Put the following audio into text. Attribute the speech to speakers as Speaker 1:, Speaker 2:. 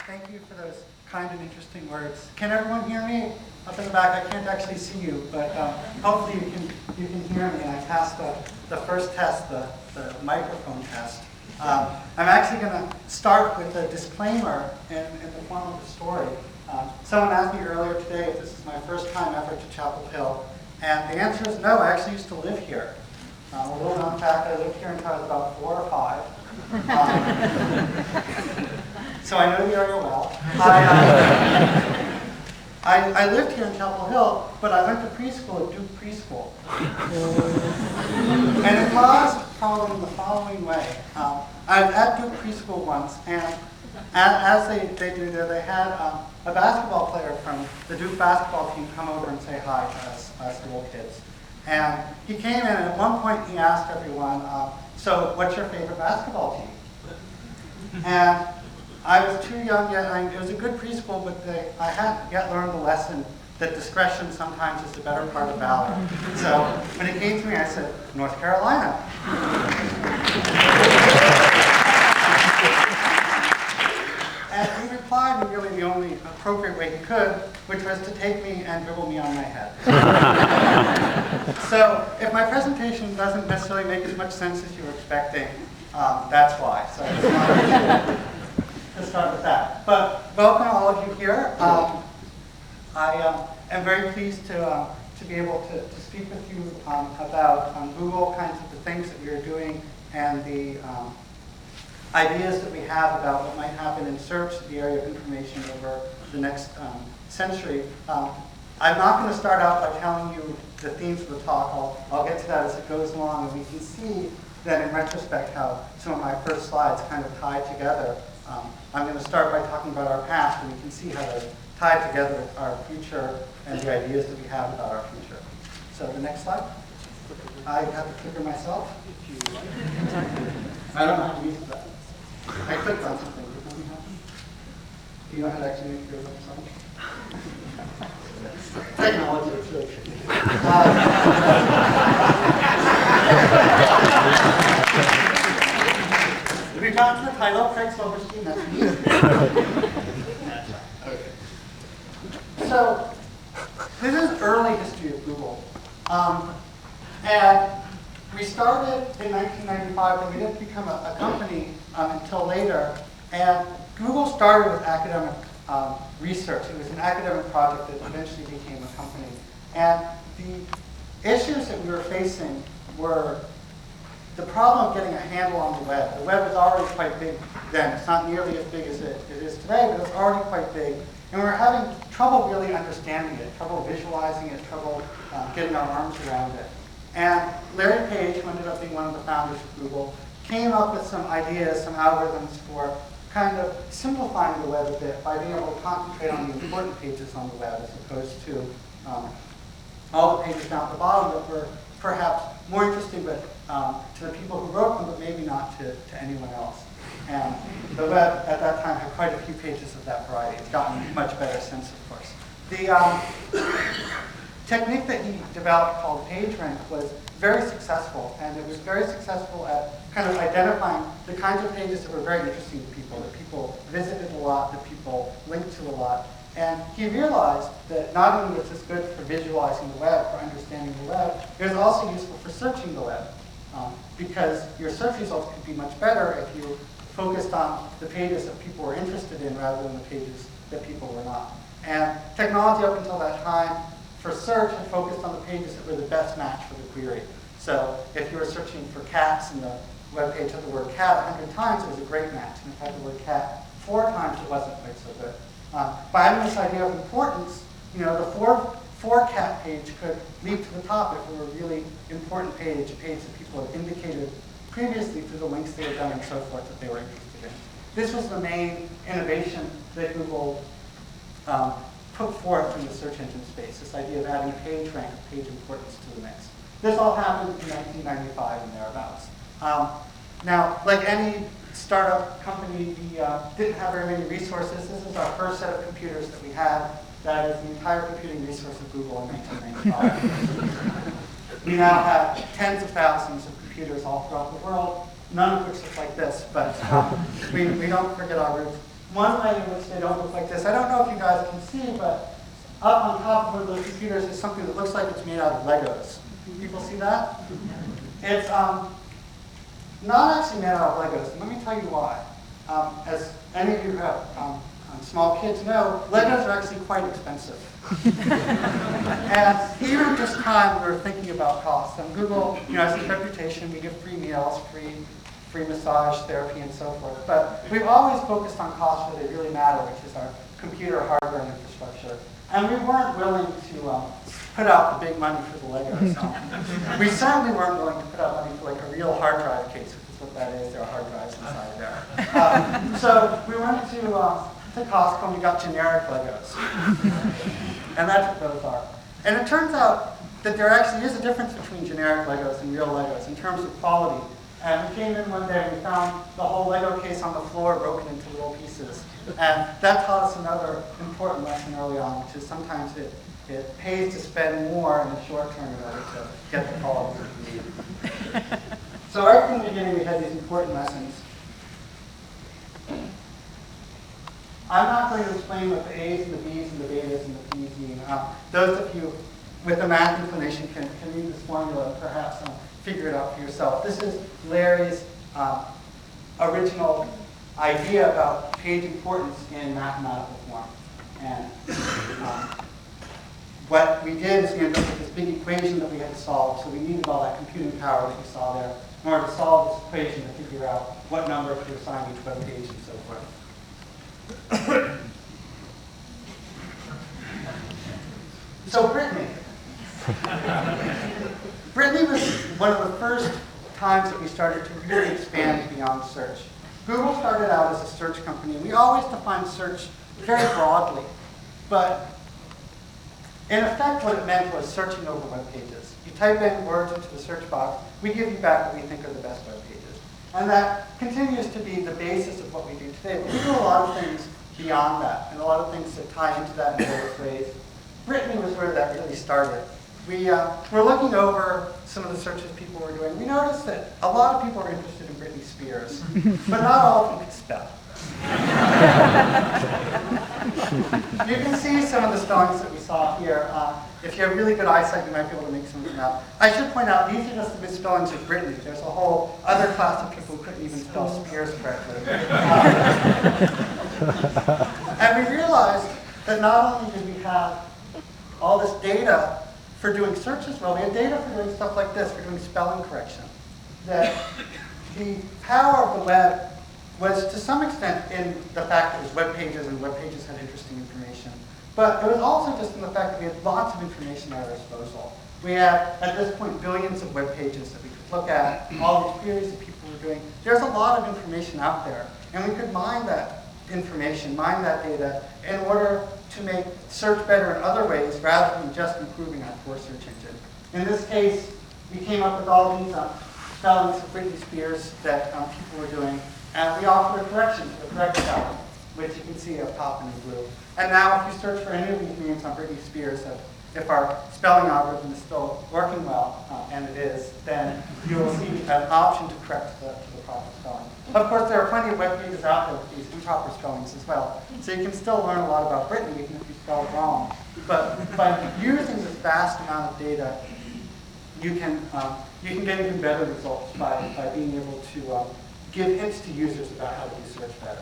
Speaker 1: Thank you for those kind and interesting words. Can everyone hear me? Up in the back, I can't actually see you, but hopefully you can hear me. And I passed the first test, the microphone test. I'm actually going to start with a disclaimer in the form of a story. Someone asked me earlier today if this is my first time ever to Chapel Hill, and the answer is no. I actually used to live here. A little known fact, I lived here until I was about 4 or 5. So I know the area well. I lived here in Chapel Hill, but I went to preschool at Duke Preschool. And it was probably the following way. I was at Duke Preschool once, and as they do there, they had a basketball player from the Duke basketball team come over and say hi to us little kids. And he came in, and at one point he asked everyone, so what's your favorite basketball team? And I was too young yet. It was a good preschool, but I hadn't yet learned the lesson that discretion sometimes is the better part of valor. So when it came to me, I said, North Carolina. And he replied in really the only appropriate way he could, which was to take me and dribble me on my head. So if my presentation doesn't necessarily make as much sense as you were expecting, that's why. So I just wanted to start with that. But welcome all of you here. I am very pleased to be able to speak with you about Google, kinds of the things that we are doing, and the ideas that we have about what might happen in search, the area of information over the next century. I'm not going to start out by telling you the themes of the talk. I'll get to that as it goes along, and we can see that in retrospect how some of my first slides kind of tie together. I'm going to start by talking about our past, and we can see how those tie together with our future and the ideas that we have about our future. So the next slide. I have the clicker myself. I don't know how to use that. I clicked on something. Did something happen? Do you know how to actually make your own something? Technology is really tricky. We got to the title, Craig Silverstein, that's me. Okay. So, this is early history of Google. And we started in 1995, but we didn't become a company until later. And Google started with academic research. It was an academic project that eventually became a company. And the issues that we were facing were the problem of getting a handle on the web. The web was already quite big then. It's not nearly as big as it is today, but it's already quite big. And we were having trouble really understanding it, trouble visualizing it, trouble getting our arms around it. And Larry Page, who ended up being one of the founders of Google, came up with some ideas, some algorithms for kind of simplifying the web a bit by being able to concentrate on the important pages on the web as opposed to all the pages down at the bottom that were perhaps more interesting but to the people who wrote them, but maybe not to anyone else. And the web at that time had quite a few pages of that variety. It's gotten much better since, of course. The technique that he developed called PageRank was very successful, and it was very successful at kind of identifying the kinds of pages that were very interesting to people, that people visited a lot, that people linked to a lot. And he realized that not only was this good for visualizing the web, for understanding the web, it was also useful for searching the web, because your search results could be much better if you focused on the pages that people were interested in rather than the pages that people were not. And technology up until that time for search had focused on the pages that were the best match for the query. So if you were searching for cats and the web page had the word cat 100 times, it was a great match. And if it had the word cat 4 times, it wasn't quite so good. By having this idea of importance, the for cat page could leap to the top if it were a really important page, a page that people had indicated previously through the links they had done and so forth that they were interested in. This was the main innovation that Google put forth in the search engine space, this idea of adding page rank, page importance to the mix. This all happened in 1995 and thereabouts. Now, like any startup company, we didn't have very many resources. This is our first set of computers that we had. That is the entire computing resource of Google in 1995. We now have tens of thousands of computers all throughout the world, none of which look like this, but we don't forget our roots. one way in which they don't look like this. I don't know if you guys can see, but up on top of one of those computers is something that looks like it's made out of Legos. People see that? It's not actually made out of Legos, and let me tell you why. As any of you who have small kids know, Legos are actually quite expensive. And here at this time, we were thinking about costs. And Google, has its reputation. We give free meals, free massage therapy, and so forth. But we've always focused on costs where they really matter, which is our computer hardware and infrastructure. And we weren't willing to put out the big money for the Legos. We certainly weren't willing to put out money for like a real hard drive case, which is what that is. There are hard drives inside there. So we went to Costco and we got generic Legos. And that's what those are. And it turns out that there actually is a difference between generic Legos and real Legos in terms of quality. And we came in one day and we found the whole Lego case on the floor broken into little pieces. And that taught us another important lesson early on, which is sometimes it pays to spend more in the short term in order to get the quality that you need. So right from the beginning we had these important lessons. I'm not going to explain what the A's and the B's and the betas and the P's mean. Those of you with the math inclination can read this formula and perhaps figure it out for yourself. This is Larry's original idea about page importance in mathematical form. And what we did is we ended up with this big equation that we had to solve, so we needed all that computing power that you saw there in order to solve this equation to figure out what number to assign each web page and so forth. So Brittany. Brittany was one of the first times that we started to really expand beyond search. Google started out as a search company, and we always defined search very broadly. But in effect, what it meant was searching over web pages. You type in words into the search box, we give you back what we think are the best web pages. And that continues to be the basis of what we do today. But we do a lot of things beyond that, and a lot of things that tie into that in various ways. Brittany was where that really started. We were looking over some of the searches people were doing. We noticed that a lot of people are interested in Britney Spears, but not all of them could spell. You can see some of the spellings that we saw here. If you have really good eyesight, you might be able to make some of them out. I should point out, these are just the misspellings of Britney. There's a whole other class of people who couldn't even spell Spears correctly. And we realized that not only did we have all this data for doing searches well, we had data for doing stuff like this, for doing spelling correction. That the power of the web was to some extent in the fact that it was web pages and web pages had interesting information. But it was also just in the fact that we had lots of information at our disposal. We had, at this point, billions of web pages that we could look at, all these queries that people were doing. There's a lot of information out there, and we could mine that information, mine that data, in order to make search better in other ways rather than just improving our core search engine. In this case, we came up with all these spellings of Britney Spears that people were doing, and we offered a correction to the correct spelling, which you can see up top in blue. And now if you search for any of these names on Britney Spears, if our spelling algorithm is still working well, and it is, then you will see an option to correct the proper spelling. Of course, there are plenty of web pages out there with these improper spellings as well. So you can still learn a lot about Britney even if you spell it wrong. But by using this vast amount of data, you can get even better results by being able to give hints to users about how to do search better.